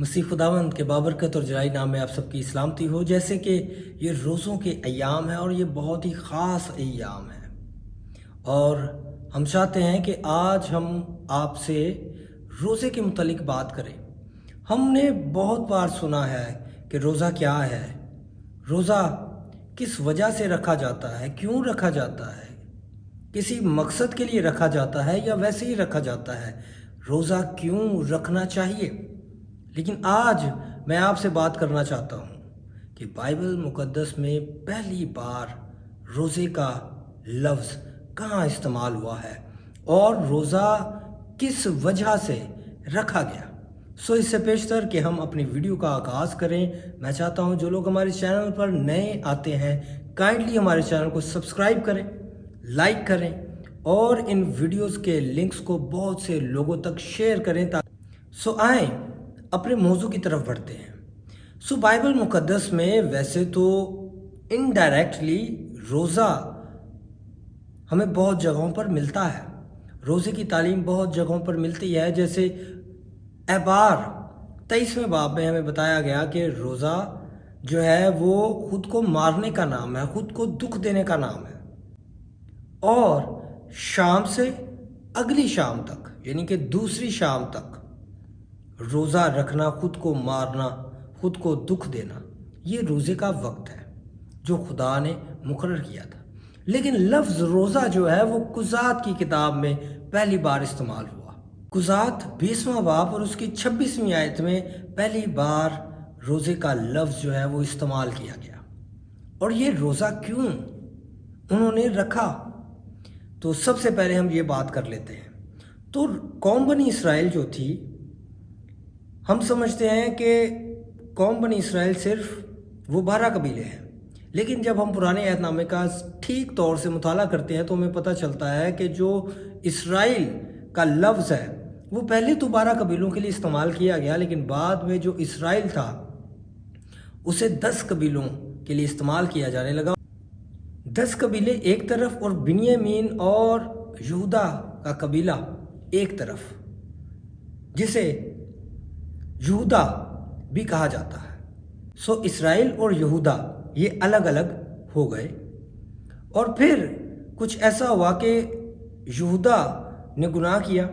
مسیح خداوند کے بابرکت اور جلائی نام میں آپ سب کی سلامتی ہو۔ جیسے کہ یہ روزوں کے ایام ہے اور یہ بہت ہی خاص ایام ہے، اور ہم چاہتے ہیں کہ آج ہم آپ سے روزے کے متعلق بات کریں۔ ہم نے بہت بار سنا ہے کہ روزہ کیا ہے، روزہ کس وجہ سے رکھا جاتا ہے، کیوں رکھا جاتا ہے، کسی مقصد کے لیے رکھا جاتا ہے یا ویسے ہی رکھا جاتا ہے، روزہ کیوں رکھنا چاہیے۔ لیکن آج میں آپ سے بات کرنا چاہتا ہوں کہ بائبل مقدس میں پہلی بار روزے کا لفظ کہاں استعمال ہوا ہے اور روزہ کس وجہ سے رکھا گیا۔ اس سے پیشتر کہ ہم اپنی ویڈیو کا آغاز کریں، میں چاہتا ہوں جو لوگ ہمارے چینل پر نئے آتے ہیں کائنڈلی ہمارے چینل کو سبسکرائب کریں، لائک کریں اور ان ویڈیوز کے لنکس کو بہت سے لوگوں تک شیئر کریں آئیں اپنے موضوع کی طرف بڑھتے ہیں۔ بائبل مقدس میں ویسے تو انڈائریکٹلی روزہ ہمیں بہت جگہوں پر ملتا ہے، روزے کی تعلیم بہت جگہوں پر ملتی ہے۔ جیسے اعبار 23ویں باب میں ہمیں بتایا گیا کہ روزہ جو ہے وہ خود کو مارنے کا نام ہے، خود کو دکھ دینے کا نام ہے، اور شام سے اگلی شام تک یعنی کہ دوسری شام تک روزہ رکھنا، خود کو مارنا، خود کو دکھ دینا، یہ روزے کا وقت ہے جو خدا نے مقرر کیا تھا۔ لیکن لفظ روزہ جو ہے وہ قضات کی کتاب میں پہلی بار استعمال ہوا۔ قضات 20واں باب اور اس کی 26ویں آیت میں پہلی بار روزے کا لفظ جو ہے وہ استعمال کیا گیا۔ اور یہ روزہ کیوں انہوں نے رکھا، تو سب سے پہلے ہم یہ بات کر لیتے ہیں۔ تو قوم بنی اسرائیل جو تھی، ہم سمجھتے ہیں کہ قوم بنی اسرائیل صرف وہ 12 قبیلے ہیں، لیکن جب ہم پرانے عہد نامے کا ٹھیک طور سے مطالعہ کرتے ہیں تو ہمیں پتہ چلتا ہے کہ جو اسرائیل کا لفظ ہے وہ پہلے تو 12 قبیلوں کے لیے استعمال کیا گیا، لیکن بعد میں جو اسرائیل تھا اسے 10 قبیلوں کے لیے استعمال کیا جانے لگا۔ 10 قبیلے ایک طرف اور بنیامین اور یہودا کا قبیلہ ایک طرف، جسے یہودا بھی کہا جاتا ہے۔ اسرائیل اور یہودا یہ الگ الگ ہو گئے، اور پھر کچھ ایسا ہوا کہ یہودا نے گناہ کیا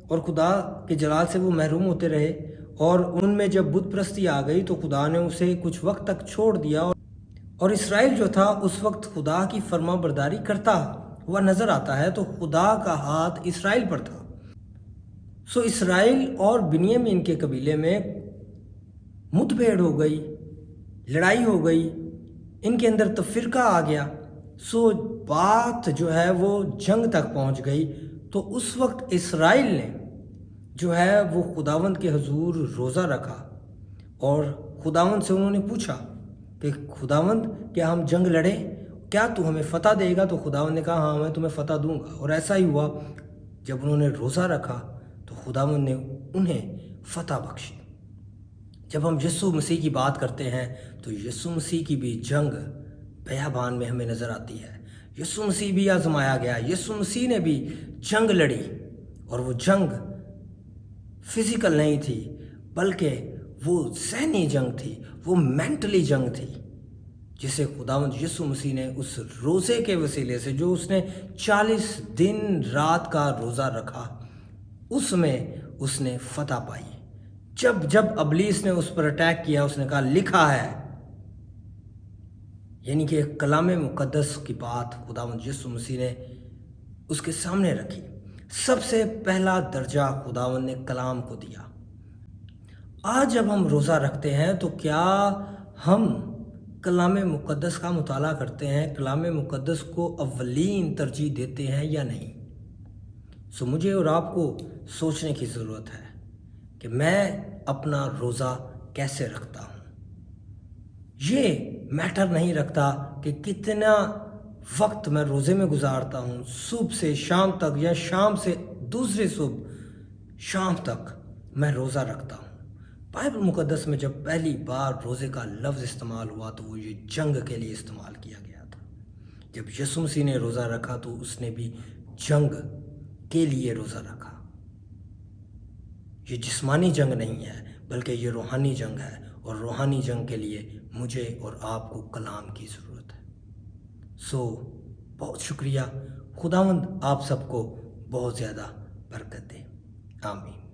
اور خدا کے جلال سے وہ محروم ہوتے رہے، اور ان میں جب بت پرستی آ گئی تو خدا نے اسے کچھ وقت تک چھوڑ دیا، اور اسرائیل جو تھا اس وقت خدا کی فرما برداری کرتا ہوا نظر آتا ہے، تو خدا کا ہاتھ اسرائیل پر تھا۔ اسرائیل اور بنیامین کے قبیلے میں متبھیڑ ہو گئی، لڑائی ہو گئی، ان کے اندر تفرقہ آ گیا۔ بات جو ہے وہ جنگ تک پہنچ گئی۔ تو اس وقت اسرائیل نے جو ہے وہ خداوند کے حضور روزہ رکھا، اور خداوند سے انہوں نے پوچھا کہ خداوند کیا ہم جنگ لڑیں، کیا تو ہمیں فتح دے گا؟ تو خداوند نے کہا ہاں میں تمہیں فتح دوں گا، اور ایسا ہی ہوا۔ جب انہوں نے روزہ رکھا تو خداوند نے انہیں فتح بخشی۔ جب ہم یسوع مسیح کی بات کرتے ہیں تو یسوع مسیح کی بھی جنگ بیابان میں ہمیں نظر آتی ہے۔ یسوع مسیح بھی آزمایا گیا، یسوع مسیح نے بھی جنگ لڑی، اور وہ جنگ فزیکل نہیں تھی بلکہ وہ ذہنی جنگ تھی، وہ مینٹلی جنگ تھی، جسے خداوند یسوع مسیح نے اس روزے کے وسیلے سے، جو اس نے 40 دن رات کا روزہ رکھا، اس میں اس نے فتح پائی۔ جب ابلیس نے اس پر اٹیک کیا، اس نے کہا لکھا ہے، یعنی کہ کلام مقدس کی بات خداوند یسوع مسیح نے اس کے سامنے رکھی۔ سب سے پہلا درجہ خداوند نے کلام کو دیا۔ آج جب ہم روزہ رکھتے ہیں تو کیا ہم کلام مقدس کا مطالعہ کرتے ہیں، کلام مقدس کو اولین ترجیح دیتے ہیں یا نہیں؟ مجھے اور آپ کو سوچنے کی ضرورت ہے کہ میں اپنا روزہ کیسے رکھتا ہوں۔ یہ میٹر نہیں رکھتا کہ کتنا وقت میں روزے میں گزارتا ہوں، صبح سے شام تک یا شام سے دوسری صبح شام تک میں روزہ رکھتا ہوں۔ بائبل مقدس میں جب پہلی بار روزے کا لفظ استعمال ہوا تو وہ یہ جنگ کے لیے استعمال کیا گیا تھا۔ جب یسوع مسیح نے روزہ رکھا تو اس نے بھی جنگ کے لیے روزہ رکھا۔ یہ جسمانی جنگ نہیں ہے بلکہ یہ روحانی جنگ ہے، اور روحانی جنگ کے لیے مجھے اور آپ کو کلام کی ضرورت ہے۔ بہت شکریہ۔ خداوند آپ سب کو بہت زیادہ برکت دے۔ آمین۔